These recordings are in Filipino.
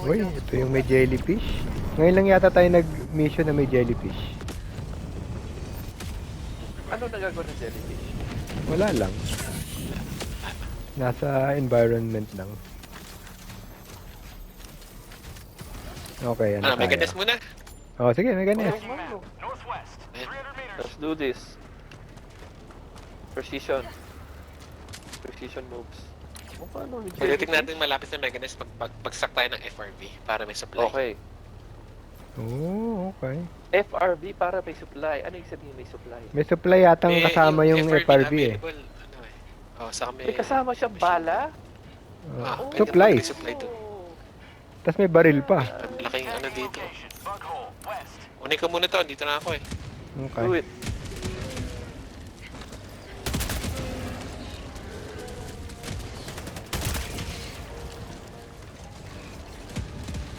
Uy, ito yung may jellyfish. Ngayon lang yata tayo nag-mission na may jellyfish. Ano nagagawa ng jellyfish? Wala lang. Nasa environment lang. Okay, ano May tayo? ganas muna. Oh, sige, may ganas. Let's do this. Precision. Precision moves. O paano may Pagdating jellyfish? natin malapit na Meganes, bagsak tayo ng FRV para may supply. Okay. Oh, okay. FRV para may supply. Ano yung sabihin may supply? May supply yatang kasama yung FRV eh. available, ano eh. Oh, saka May kasama siyang bala? pwede Supplies. may supply doon. Tapos may baril pa. Ang laking ano dito. Unin ko muna to, dito na ako eh. Do Okay. it.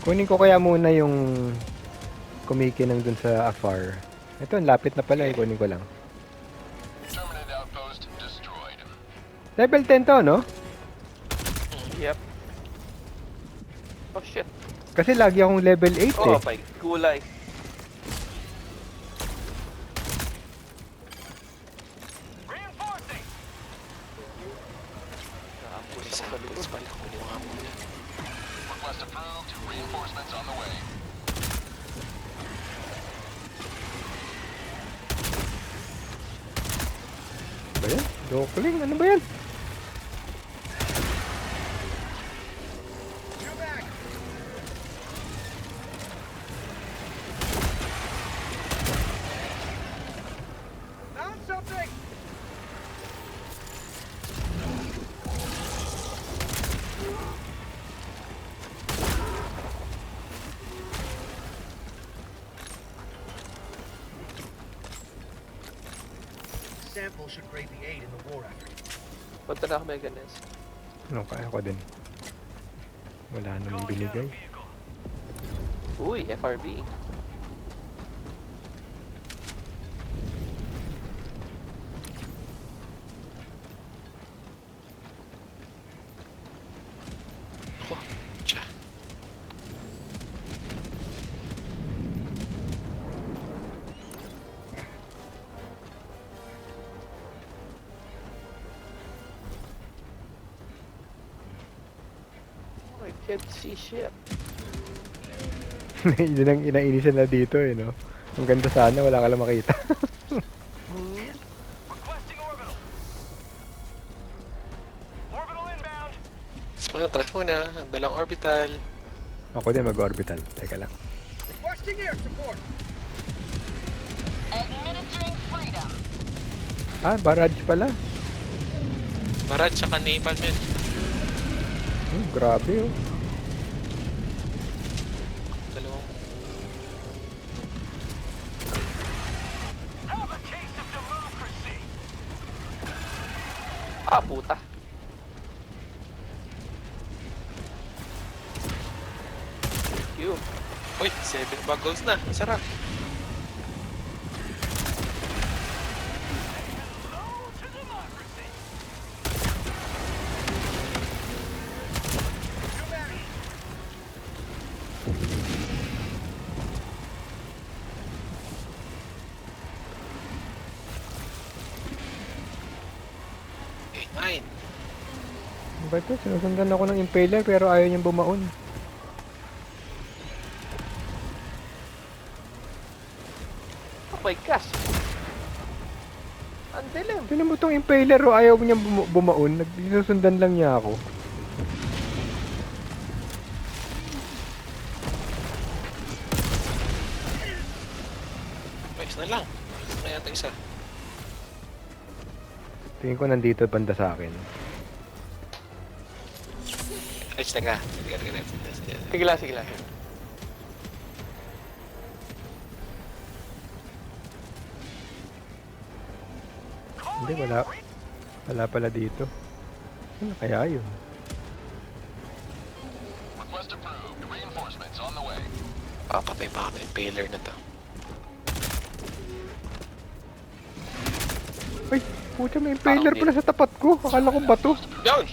Kunin ko kaya muna yung kumikinang dun sa afar. Ito, ang lapit na pala eh. Kunin ko lang. Level 10 to, no? Yep. Oh shit. Kasi lagi akong level 8 Oh, eh. my gulay. Nakapush Isa, ako sa likod. bilis pala. Kunin mo nga muna. Ba yan? Dokling? Ano ba yan? Sample should greatly aid in the war effort. Punta na ako Meganes. Ano, kaya ko din. Wala namang binigay. Uy, FRV. Tsa. I can't see shit. Yun ang inainisan na dito eh, no? Ang ganda sana, wala ka lang makita. Tras muna. Dalang orbital. Ako din mag-orbital. Teka lang. Requesting air support. Administering freedom. Ah, barrage pala. Barad tsaka napalm yun. Grabe oh. Dalawang. Ah, puta. Thank you. Uy, 7 buggles na. Sarap. Nine. Ano ba ito? Sinusundan ako ng impaler pero ayaw niyang bumaon. Oh my gosh. Ang dilim. Tinan mo tong impaler oh, ayaw niyang bumaon. Sinusundan lang niya ako. Ayos na lang. Ayos na yata isa. Tingin ko nandito banda sa akin. Ayos na ka. Sige lang, sige lang. Hindi, wala. Wala pala dito. Ano kaya yun? Papatay pa ako ng impaler na to. Ay, puta may impaler pala sa tapat ko. Akala ko bato. Yun!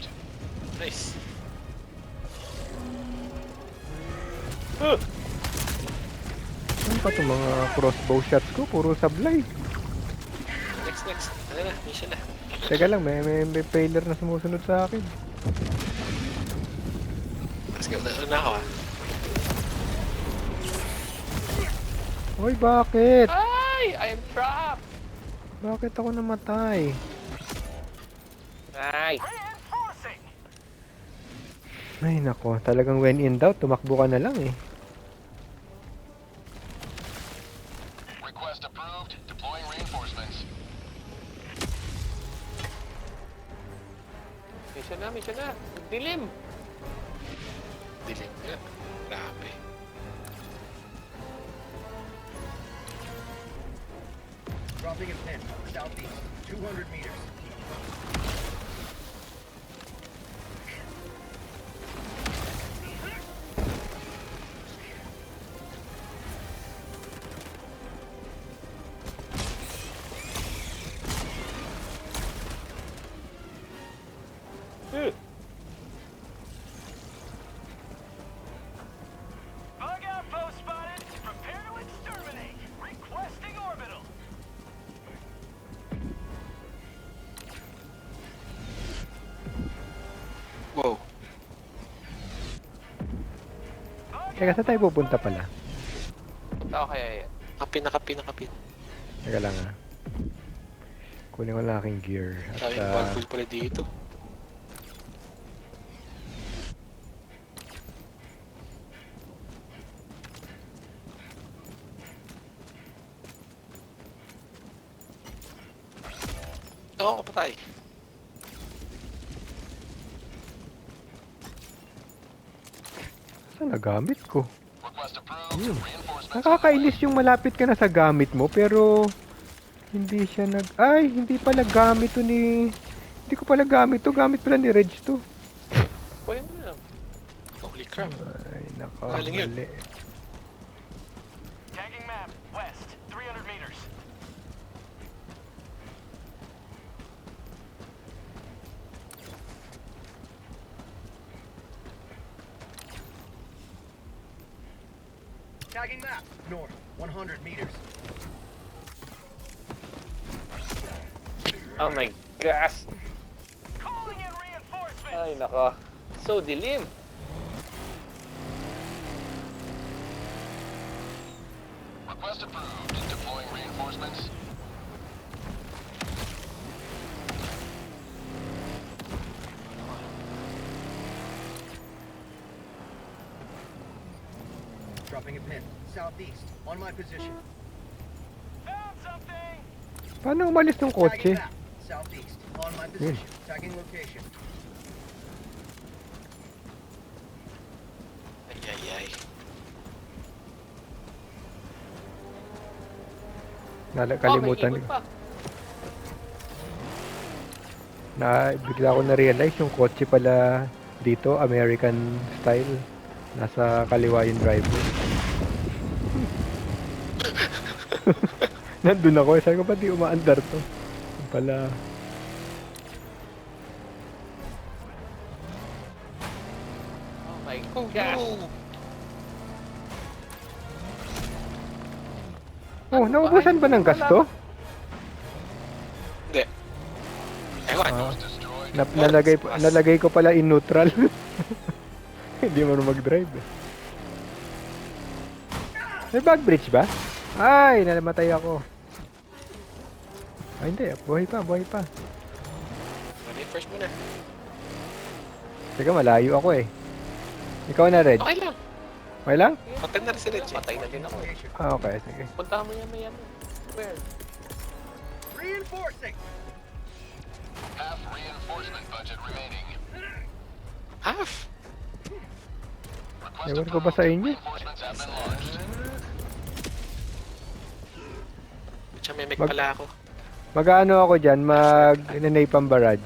Nice. Ano pa itong mga crossbow shots ko? Puro sablay. Next. Ano na, mission na. Teka lang, may failure na sumusunod sa akin. Let's go. Una ako ah. Hoy, bakit? Ay! I am trapped! Bakit ako namatay? Ay! Ay nako, talagang when in doubt, tumakbo ka na lang eh. Request approved. Deploying reinforcements. Mission na. Dilim. Dilim nga. Grabe. Dropping a pin. Southeast. 200 meters. Bug outpost spotted. Prepare to exterminate. Requesting orbital. Wow. Teka, saan tayo pupunta pala? Punta ako kaya yan. Nakapin. Teka lang ah. Kunin ko lang aking gear. At Daming powerful pala dito. Oo, patay. saan nagamit ko? Request approved. Yun. Reinforcements. Nakakainis yung malapit ka na sa gamit mo pero hindi siya Ay, hindi pala gamit to ni... Hindi ko pala gamit to. Gamit pala ni Reg to. Kunin mo na. Holy crap. Ay, nako. Galing yun. Mali. Tagging map. West. 300 meters. Tagging map. North. 100 meters. Oh my gosh. Calling in reinforcements. Ay, nako. So dilim. Request approved. Deploying reinforcements. Dropping a pin. Southeast. On my position. Found something. Paano umalis ng kotse? Tagging map. Southeast. On my position. Tagging location. Ay. Kalimutan may ikot pa. na bigla ko na-realize yung kotse pala dito, American style. Nasa kaliwa yung driver. Nandun ako, sabi ko ba di umaandar to? Yung pala, Oh my Oh gosh. no! oh, naubusan ba ng gasto? Hindi. Ewan. Ah, Destroyed. nalagay ko pala in neutral. Hindi mo mag-drive eh. May bug bridge ba? Ay, nalamatay ako. Ay, hindi. Buhay pa. First muna. Teka, malayo ako eh. Ikaw na, Red. Okay lang. Okay lang? Patay na rin si Reggie. Patay na din ako. Location. Ah, okay. Sige. Punta mo yan maya. Where? Reinforcing. Half reinforcement budget remaining. Half? Request Ewan ko ba sa inyo? Reinforcements have been launched. Siya may Mag- pala ako. Mag-ano ako dyan, mag-napalm barrage.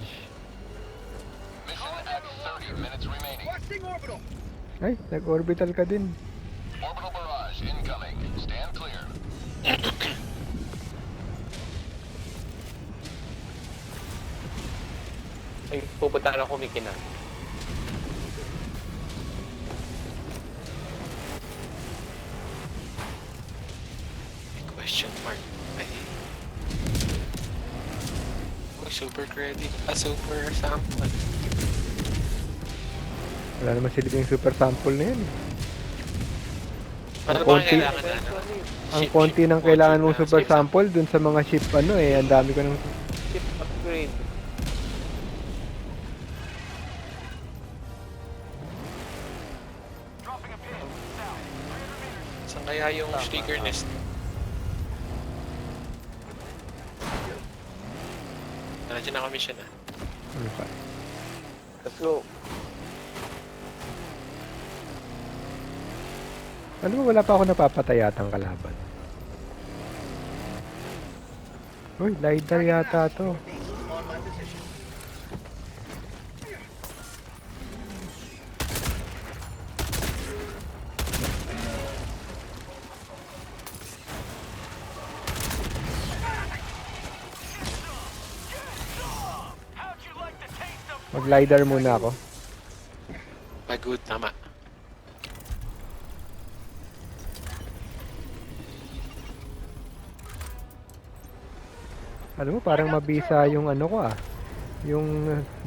Mission at 30 minutes remaining. Requesting orbital. Ay, nag-orbital ka din. Orbital barrage incoming. Stand clear. Ay, pupunta na kumikina. Question mark. Ay. Uy, super credit. Super sample. Wala naman silbing super sample na yan. Ano ba konti. kailangan na? Ano? Ang Ship, konti ship, ng kailangan mong module na, super ship sample dun sa mga ship ano eh. Ang dami ko ng... Ship upgrade. Dropping a pin. South. 300 meters. Saan kaya yung sticker nest? Nandiyan na kami siya na. Ano pa? Let's go. Ano ba, wala pa ako napapatay yatang kalaban. Uy, LiDAR yata to. On my position. How'd you like the taste of Mag-LiDAR muna ako. Pagod, tama. Alam mo, parang mabisa yung ano ko ah. Yung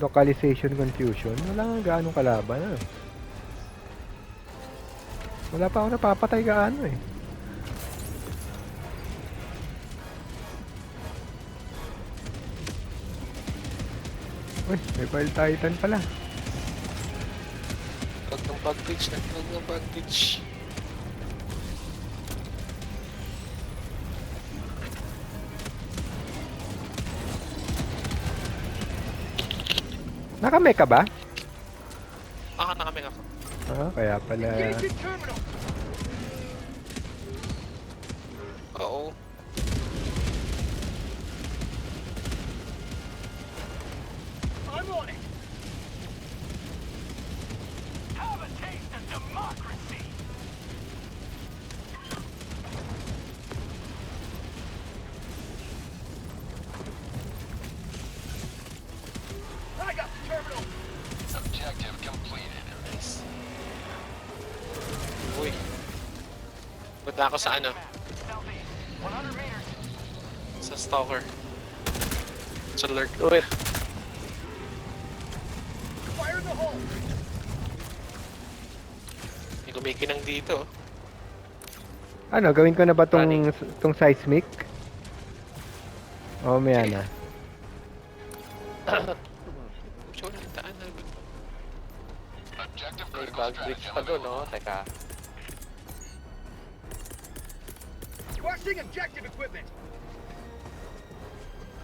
localization confusion. Wala nga gaanong kalaban ah. Wala pa ako napapatay gaano eh. Uy, may File Titan pala. Huwag ng baggage, huwag ng baggage. Nakame ka ba? Na kami ako. Ah, kaya pala. Engaging terminal. Oo. I'm on it. have a taste of democracy? I got the terminal. Objective completed. Nice. Uy. Punta ako sa ano? Southeast. 100 meters. Sa stalker. Sa lurk. Do it. Fire in the hole. May kumikinang dito. Ano, gawin ko na ba Running. tong seismic? Oh, may ana. Show na daan. Objective May critical bag bridge strategy pa on the doon, move. no? Teka. Requesting objective equipment.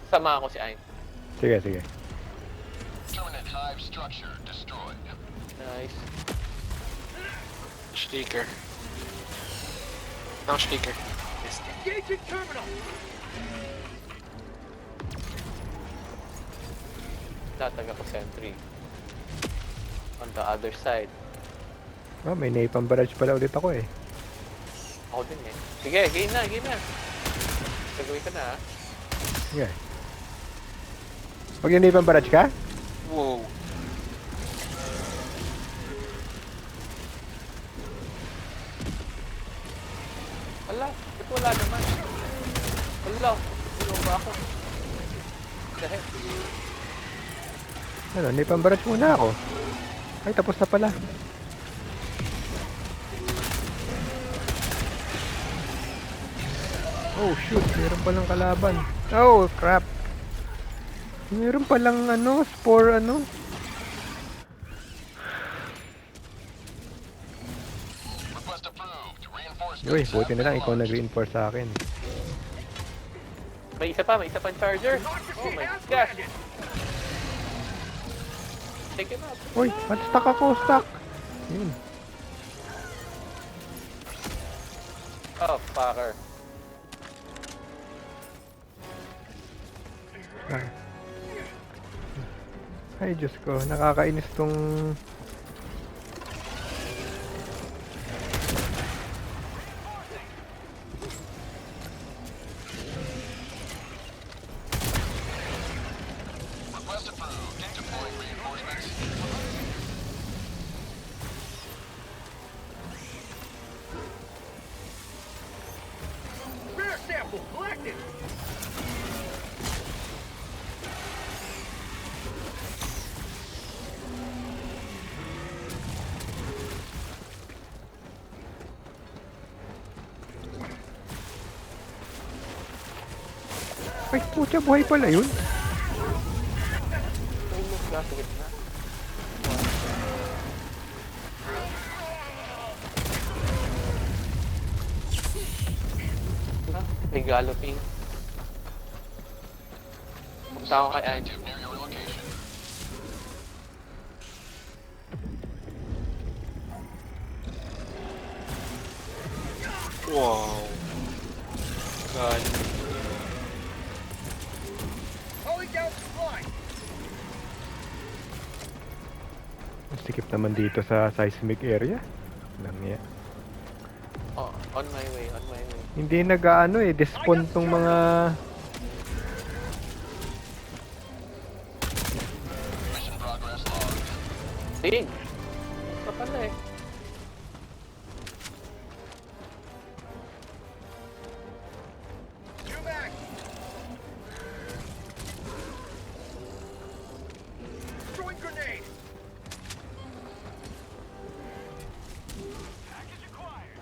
Sama ako si Ayn. Sige, sige. Terminate hive structure destroyed. Nice. Sticker. Ang sticker. Yes. Engaging terminal. Tatag ako sentry. On the other side. Oh, may napalm barrage pala ulit ako eh. Ako din eh. Sige, game na, game na. Gagawin ka na ha. Sige. Pag yung napalm barrage ka? Wow. Wala, ba't wala naman? Wala, tulong ba ako? Dahil, Ano, napalm barrage muna ako. Ay, tapos na pala. Oh shoot, meron palang kalaban. Oh crap. Meron palang ano, spore ano. Request approved. Reinforcements. Uy, buti have na lang been ikaw launched. nag-reinforce sa akin. may isa pang charger. Oh Democracy my has gosh. landed. Take him out. Uy, stuck ako, stuck. Yun. Oh, fucker. Ah. Ay, Diyos ko, nakakainis tong... Request approved. Deploying reinforcements. Rear sample. Ay, putya, buhay pala yun. Tulog ka sa gitna. May galloping. Punta ako kay Angie. Near your location. Wow. God. Calling down supply. Sikip naman dito sa seismic area. Lang yan. Oh, on my way, on my way. Hindi nag-ano eh, despawn tong mga... Mission progress logged. Ding! Ito pala eh. Jumac. Throwing grenade. Package acquired.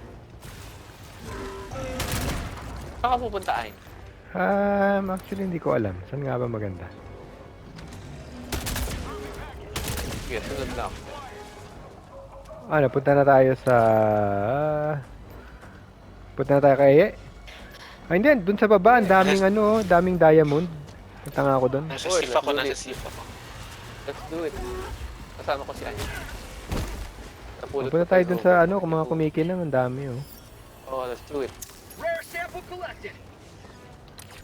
Saan ka pupunta, Ayn? Actually hindi ko alam. Saan nga ba maganda? Sige, sunod lang. Ano, punta na tayo sa... Punta na tayo kay... Ay, hindi. Dun sa baba, ang daming ano, daming diamond. Punta nga ako dun. Nasa Oy, sip ako, let's do nasa it. sip ako. Let's do it. Kasama ko si Ayn. Napulot Punta ko tayo tayo. dun sa ano, kung mga kumikinang, ang dami oh. Oh, let's do it. Rare sample collected.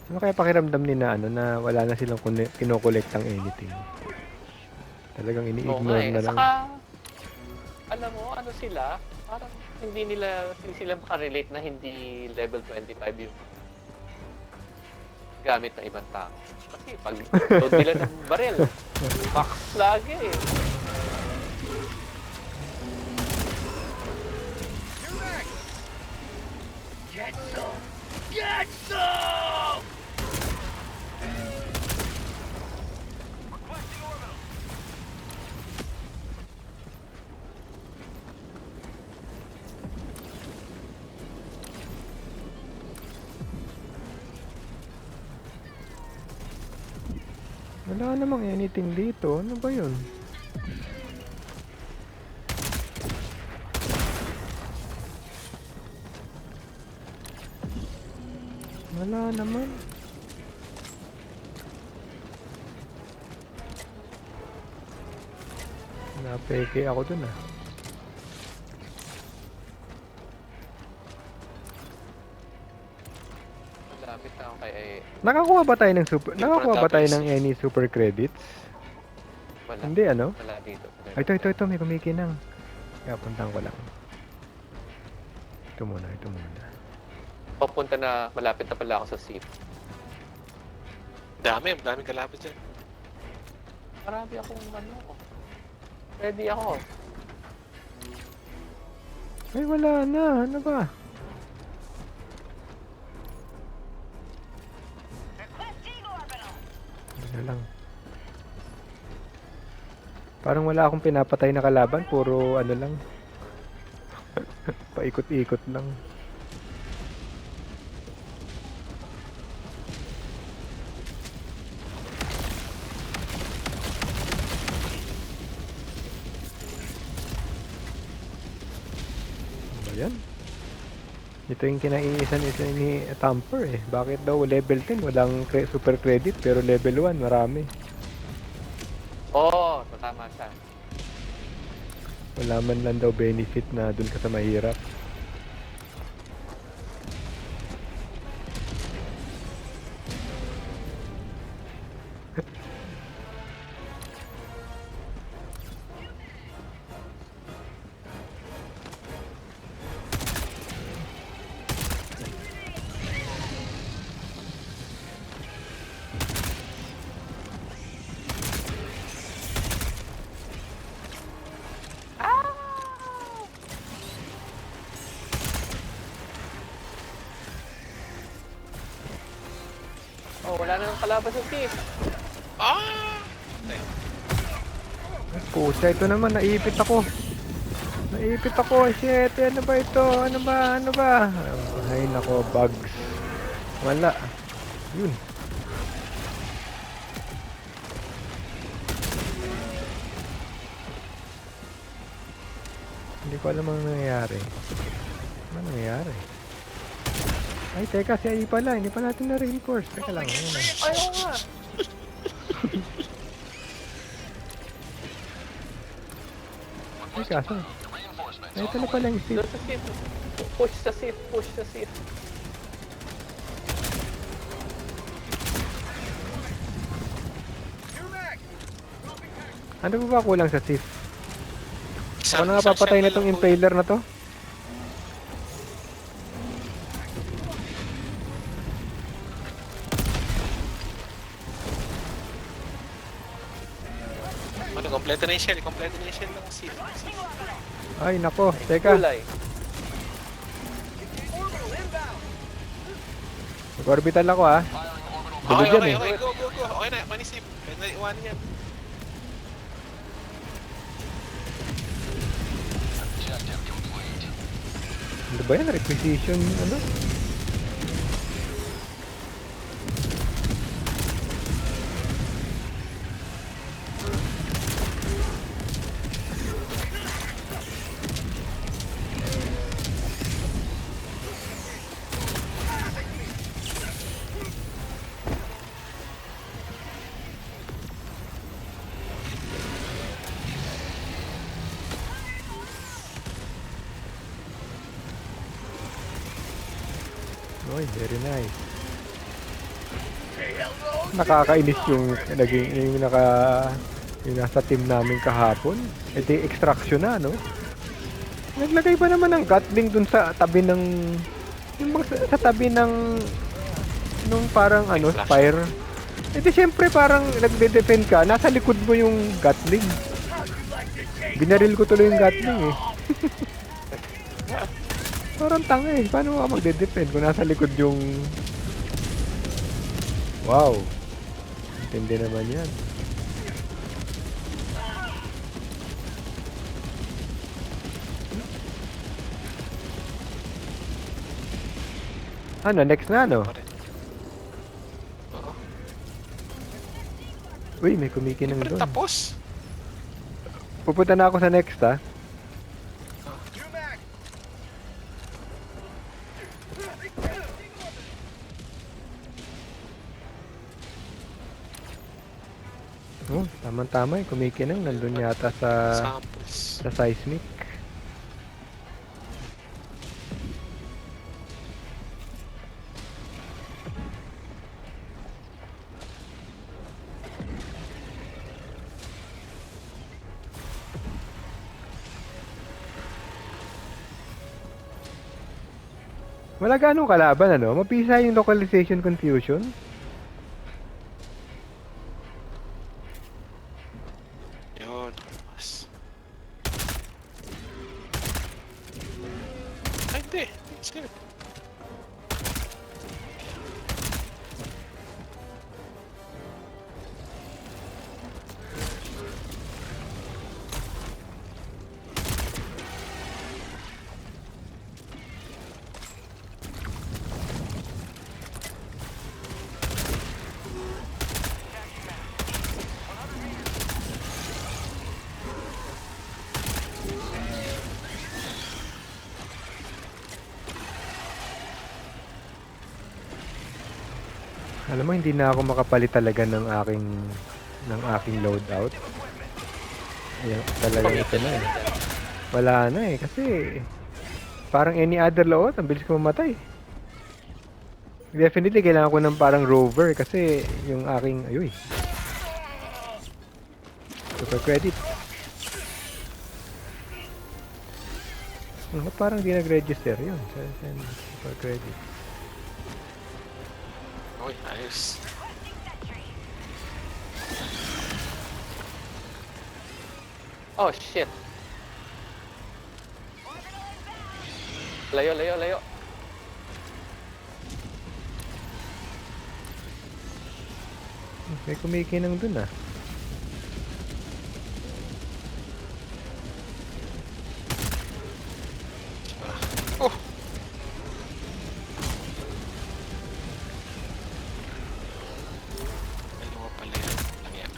Ano kaya pakiramdam ni na ano, na wala na silang kinokolektang anything. Talagang Oo nga ini-ignore eh. na lang. Saka, alam mo, ano sila, parang hindi sila makarelate na hindi level 25 yung gamit ng ibang tao. Kasi pag load nila ng baril, max lagi eh. Jumac. Get some. Get some. Requesting orbital. Wala namang anything dito. Ano ba yun? Wala naman. Napeke ako dun ah. Malapit na ako kay Nakakuha ba tayo ng super... Yung Nakakuha ba tayo Prontables. ng any super credits? wala. Hindi ano? Wala dito. Ay, ito, may kumikinang. Kaya puntahan ko lang. Ito muna. Papunta na, malapit na pala ako sa seat. Dami kalapit dyan. Marami akong ano. Ready ako. Ay, wala na. Ano ba? Requesting orbital. Ano lang. Parang wala akong pinapatay na kalaban. Puro ano lang. Paikot-ikot lang. Ano ba yan? Ito yung kinaiisan-isa ni Tamper eh. Bakit daw level 10 walang super credit pero level 1 marami. Oo, tama siya. Wala man lang daw benefit na dun ka sa mahirap. Oh, wala na ng kalaban sa seat. Ah! Pusa, ito naman, naipit ako. Shit, ano ba ito? Ano ba? Ay, nako, bugs. Wala. Yun. Hindi ko alam ang nangyayari. Ano nangyayari? Ay, teka, si AI pala. Hindi pa natin na-reinforce. Teka lang. Ano na? Ay, oo nga. Ay, kaso. Ay, ito na pala yung Steve. Doon sa seat. Push sa seat. Push sa seat. Ano ba kulang sa Sif? Isang- Ako na nga isang papatay shot na itong lang po. impaler na to. Ano, kompleto na yung shell. Kompleto na yung shell ng seat. Ay, nako. Teka. Kulay. Mag-orbital ako ah. Dugod Okay, yan okay, eh. okay. Go, go, go. Okay na, manisip. Pwede na iwanan yan. Objective complete. Ano ba yan? Requisition, ano? Oy, very nice. Nakakainis yung naging yung nasa team namin kahapon. E di extraction na, no? Naglagay ba naman ng Gatling dun sa tabi ng yung sa tabi ng nung parang ano, Extraction. spire. E di syempre parang nagde-defend ka, nasa likod mo yung Gatling. Binaril ko tuloy yung Gatling eh. Parang tanga eh. Paano ka magde-defend kung nasa likod yung... Wow. Intindi naman yan. Ano? Next na ano? Oo. Uy, may kumikinang Pero doon. tapos. Pupunta na ako sa next ha. Oh, tama-tama eh. Kumikinang. Nandun yata sa Samples. seismic. Wala ganong kalaban ano? Mapisa yung localization confusion. Yun. Mas. Ay, hindi. Sige. Alam mo, hindi na ako makapalit talaga ng aking loadout. Ayan, talaga ito na eh. Wala na eh, kasi parang any other loadout, ang bilis ko mamatay. Definitely, kailangan ko ng parang rover kasi yung aking, ayuy. Super credit. Ba't parang di nag-register yun? Super credit. Uy, ayos. Oh, shit. Layo, layo, layo. May kumikinang dun ah. Oh! Dalawa pala yun. Lang yan.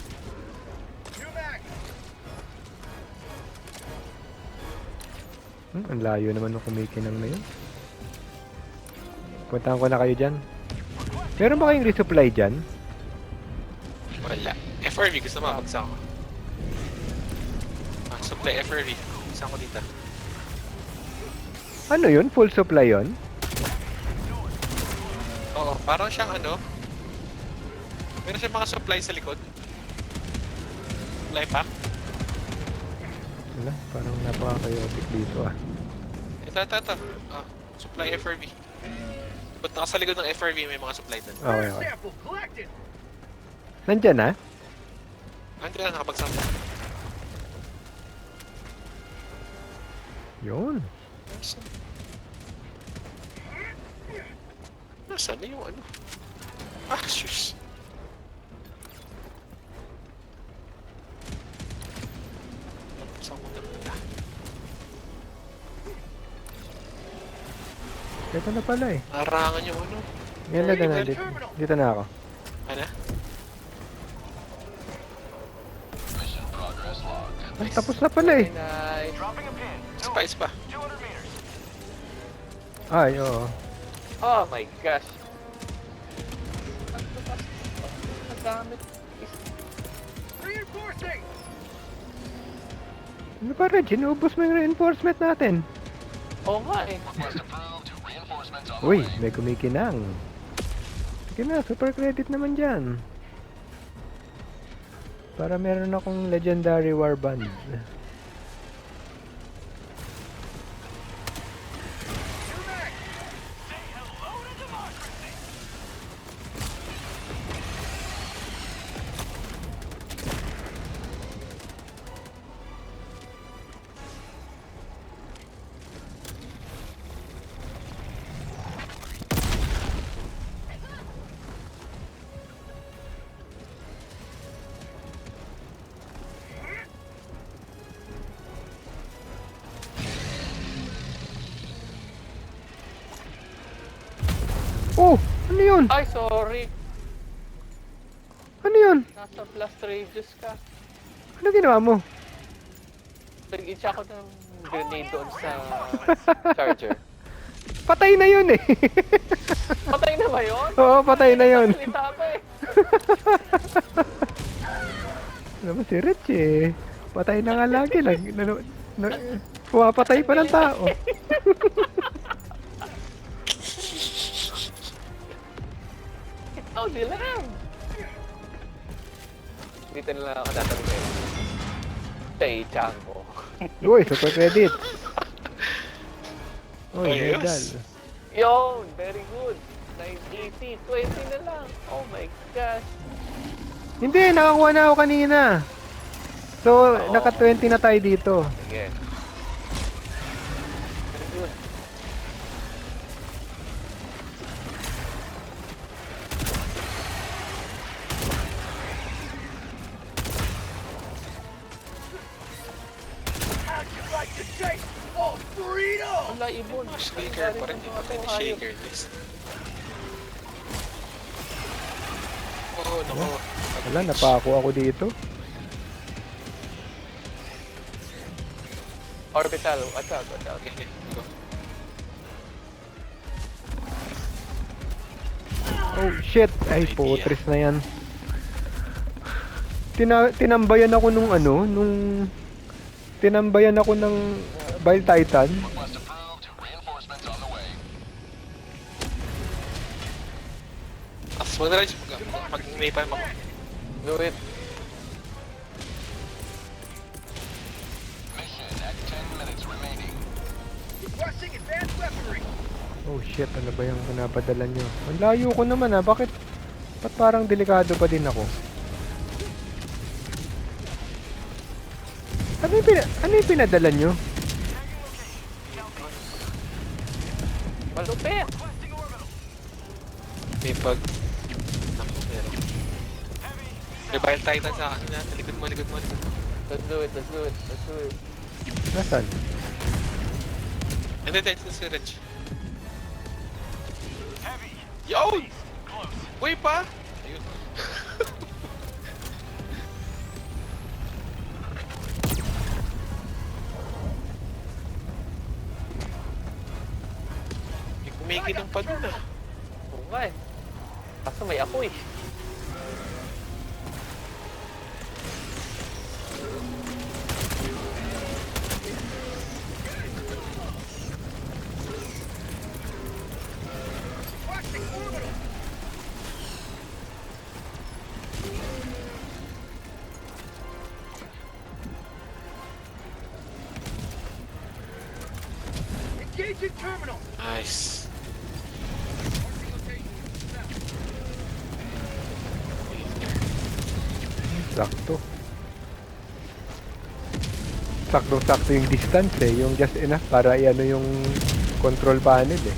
Ang layo naman ng kumikinang na yun. Puntahan ko na kayo dyan. Meron ba kayong resupply dyan? Wala. FRV, gusto mo magsa ko. Supply FRV. Saan ko dito? Ano yun? Full supply yun? Oo, parang siyang ano. Meron siyang mga supply sa likod. Supply pack. Wala, parang napaka-chaotic dito ah. Ito. Supply FRV. Punta ka sa likod ng FRV, may mga supply doon. Okay, First okay. sample collected. Nandyan na? Andre na nakapagsampa. Yun. Nasaan na yung ano? Ah, shush. Saan ko na punta? Ito na pala eh. Arangan yung ano. Yan na na dito. Dito na ako. Ano? Mission progress log. Ay, tapos na pala eh. Nice. Dropping a pin. Spice pa. 200 meters. Ay, oo. Oh my gosh. Ang dami. Reinforcing. Ano pa rin? Sinubos mo yung reinforcement natin. Oo nga eh. Request approved. Reinforcements on the Uy, way. may kumikinang. Sige na, super credit naman dyan. Para meron akong legendary warband. Say hello to democracy. Oh! Ano yun? Ay, sorry. Ano yun? Nasa blast radius ka. Ano ginawa mo? Nag-itcha ako ng grenade doon sa charger. Patay na yun eh. Patay na ba yun? Oo, patay na yun. Salita pa eh. Ano ba si Rich eh? Patay na nga lagi. Pumapatay pa ng tao. Oh, dilam! Dito na lang ako tatanong sa'yo. Tay, Chango. Uy, super credit. Uy, Ayos. medal. Yun! Very good! 980, 20 na lang. Oh my gosh. Hindi, nakakuha na ako kanina. So, naka 20 na tayo dito. Sige. Very good. How'd you like to taste of freedom? Wala, ibon. Shaker pa rin. Di pa tayo shaker list. Oo, naku. Wala, napako ako dito. Orbital, watch out, watch out. Okay, go. Oh, shit. Ay, potres na yan. Tinambayan ako nung ano, tinambayan ako ng Bile Titan. Request approved. Reinforcements on the way. Tapos mag-rise, mag-napalm ako. Do it. Mission at 10 minutes remaining. Requesting advanced weaponry. Oh shit, ano ba yung pinapadala nyo? Ang layo ko naman ah, bakit? Ba't parang delikado pa din ako? Ano yung pinadala nyo? Malupit! Requesting orbital. May pag... Naku, meron. May Bile Titan sa akin na. Likod mo, likod mo, likod mo. Let's do it, let's do it, let's do it. Nasaan? Hindi, ito si Rich. Heavy. Yo! Close. Uy pa! Ayun. Kumikinang pa dun ah. Oo nga eh. Kaso may ako eh. Toxic orbital! Engaging terminal! Nice. Sakto. Sakto-sakto yung distance eh. Yung just enough para i-ano yung control panel eh.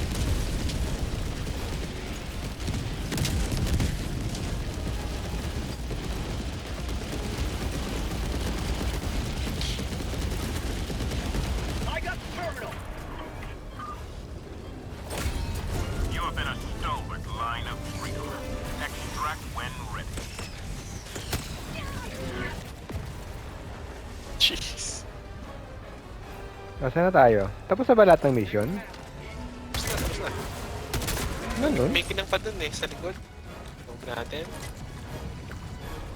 I got the terminal! You have been a stalwart line of freedom. Extract when ready. Jeez. Nasaan na tayo? Tapos na ba lahat ng mission? Tapos na. Ano nun? Kumikinang pa dun eh, sa likod. Huwag natin.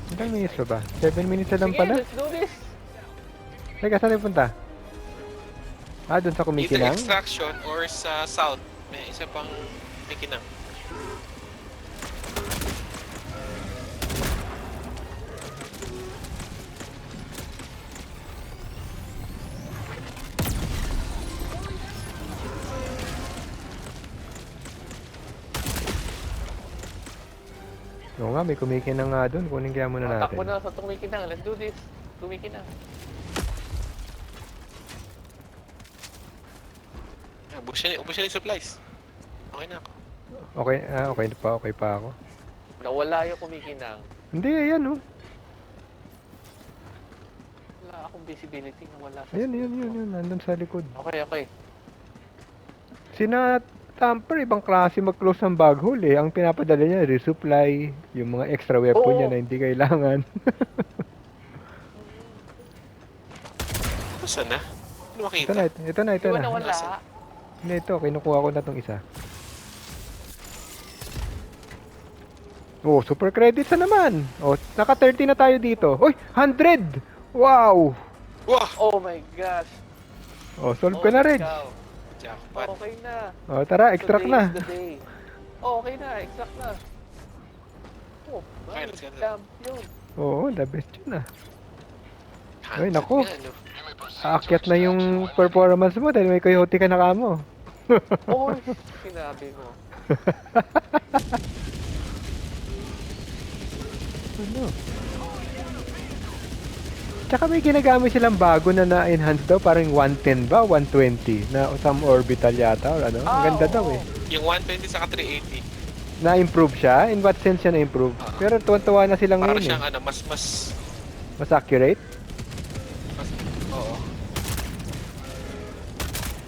Ilang minutes pa ba? 7 minutes na lang Sige, pala? let's do this! Teka, saan tayo punta? Ah, dun sa Either kumikinang? extraction or sa south. May isa pang kumikinang. Oo nga, may kumikinang nga dun. Kunin kaya muna Takbo natin. na sa tumikinang. Let's do this. Tumikinang. Ubus na yung supplies. Okay na ako. Okay, okay pa ako. Nawala yung kumikinang. Hindi, ayan oh. Wala akong visibility na wala sa Ayan, screen ko. yun. Nandun sa likod. Okay. Sina Tamper, ibang klase mag-close ng bag hole eh. Ang pinapadala niya, resupply, yung mga extra weapon Oo. niya na hindi kailangan. Saan na? Ano makita? ito na. Di ba nawala? Hindi, ito, kinukuha ko na tong isa. Oh, super credits na naman. Oh, naka 30 na tayo dito. Uy, 100! Wow! Wah! Oh my gosh. Oh, solve ko na rin. Ikaw. Jackpot. Okay na. Oh, tara, extract Today na. is the day. Oh, okay na. Extract na. Oh, Okay, nice. let's go. Champion. Oo, the best yun ah. Ay, Handsome naku. yan, no? You may proceed Aakyat to na extraction yung when performance mo dahil may coyote ka na kamo. Oh, sinabi mo. Ano? Tsaka may ginagamit silang bago na na-enhance daw, parang 110 ba? 120 na some orbital yata or ano? Ang ganda daw eh. Yung 120 saka 380. Na-improve siya? In what sense siya na-improve? Pero tuwan-tuwa na silang Para ngayon siyang eh. ano, mas, Mas accurate? oo.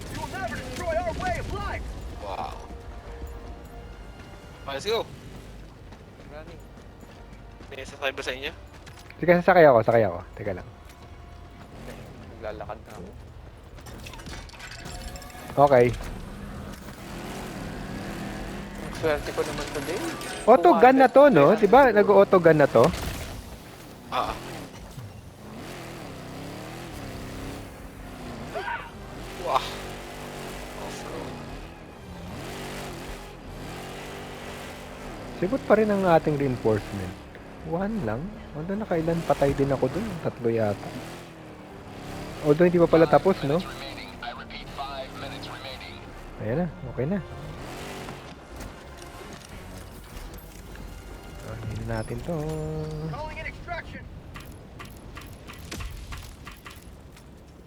You will never destroy our way of life! Wow. Let's go. Running. May sasabay ba sa inyo? Sige, sakay ako. Teka lang. Naglalakad na ako. Okay. Ang swerte ko naman today. Auto gun na to, no? Diba nag-auto gun na to? Ah. Wow. Off-road. Sigot pa rin ang ating reinforcement. 1 lang? Although nakailan patay din ako dun. 3 yata. Although hindi pa pala tapos, no? remaining. I repeat, 5 minutes remaining. Ayan na, okay na. Ahin natin to. Calling in extraction!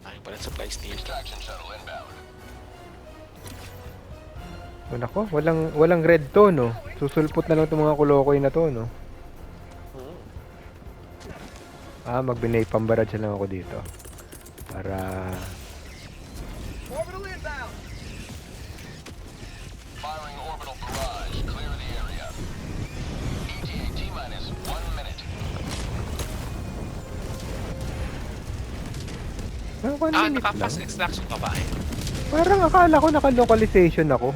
Ay, pala supplies dito. Extraction shuttle inbound. O nako, walang red to, no? Susulpot na lang itong mga kulokoy na to, no? Magbinay pambarad lang ako dito. Para... Orbital inbound! Firing orbital barrage. Clear the area. ETA T-minus 1 minute. Ah, 1 minute lang. Nakapass extraction ka ba eh? Parang akala ko naka-localization ako.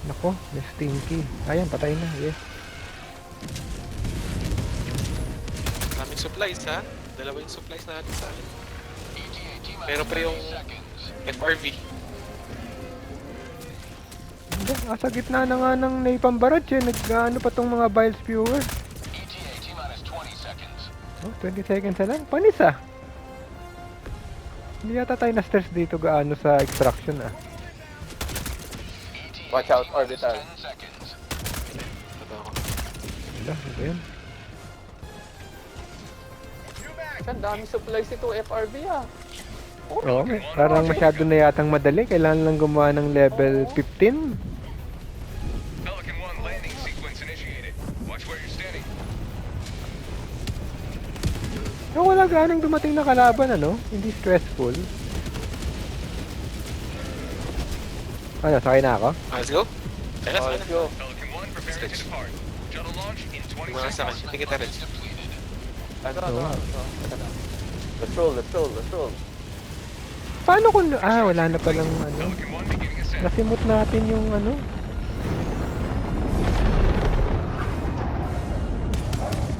Nako, may stinky. Ayan, patay na. Yes. Daming supplies ha. Dalawa yung supplies natin sa akin. ETA T-minus Pero pre yung 30 seconds. FRV. Hindi, nasa gitna na nga ng Napalm Barrage eh. Nag-ano pa tong mga Bile Spewer. ETA T-minus 20 seconds. Oh, 20 seconds na lang. Panis ah. Hindi yata tayo na-stress dito gaano sa extraction ah. ETA Watch out, T-minus orbital. 10 seconds. Ito ako. Wala, ano ba yan? Ang dami supplies ito FRB ah. Oo, parang masyado na yatang madali. Kailangan lang gumawa ng level 15. Pelican 1 landing sequence initiated. Watch where you're standing. So, wala ganong dumating na kalaban, ano? Hindi stressful. Ano, sakay na ako? Let's go. Tara, Oh, sakay let's na. go. Pelican 1 preparing to depart. Shuttle launch in 20 Mga sakay. seconds. Tingin tayo. Ito. Let's roll, let's roll, let's roll. Paano kung... Ah, wala na palang ano. Pelican 1 beginning ascent. Nasimot natin yung ano.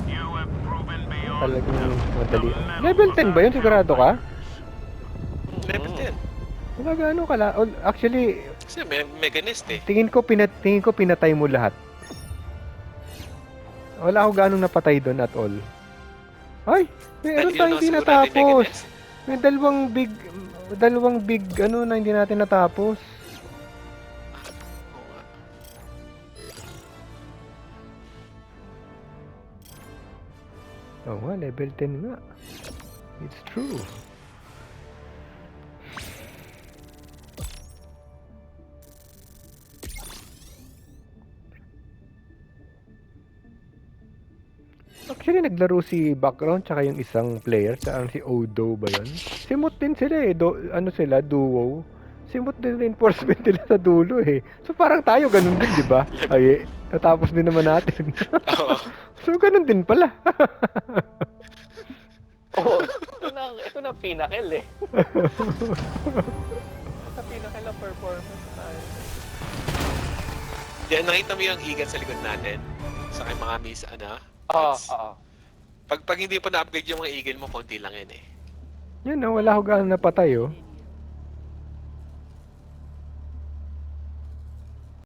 You have proven beyond Talagang madali. Level 10 ba yun? Sigurado ka? Level 10. Wala gaano kala... Actually, Kasi may Meganist eh. tingin ko pinatay mo lahat. Wala ako ganong napatay doon at all. Ay! Meron Yun tayong ang hindi siguro natin natapos. Meganist. May dalawang big ano na hindi natin natapos. Oo nga. Oo nga, level 10 nga. It's true. Actually, naglaro si Background tsaka yung isang player, saan si Odo ba yun? Simot din sila eh, ano sila, duo. Simot din reinforcement nila sa dulo eh. So parang tayo ganun din, di ba? Ay, natapos din naman natin. Oo. So ganun din pala. Oh, ito na pinnacle eh. Sa pinnacle na performance tayo. Yan, nakita mo yung Egan sa likod natin. Sa kay mga miss, ano? Oo, That's- oo. Pag hindi pa na-upgrade yung mga Eagle mo, konti lang yan eh. Yan, wala ko gaano napatay oh.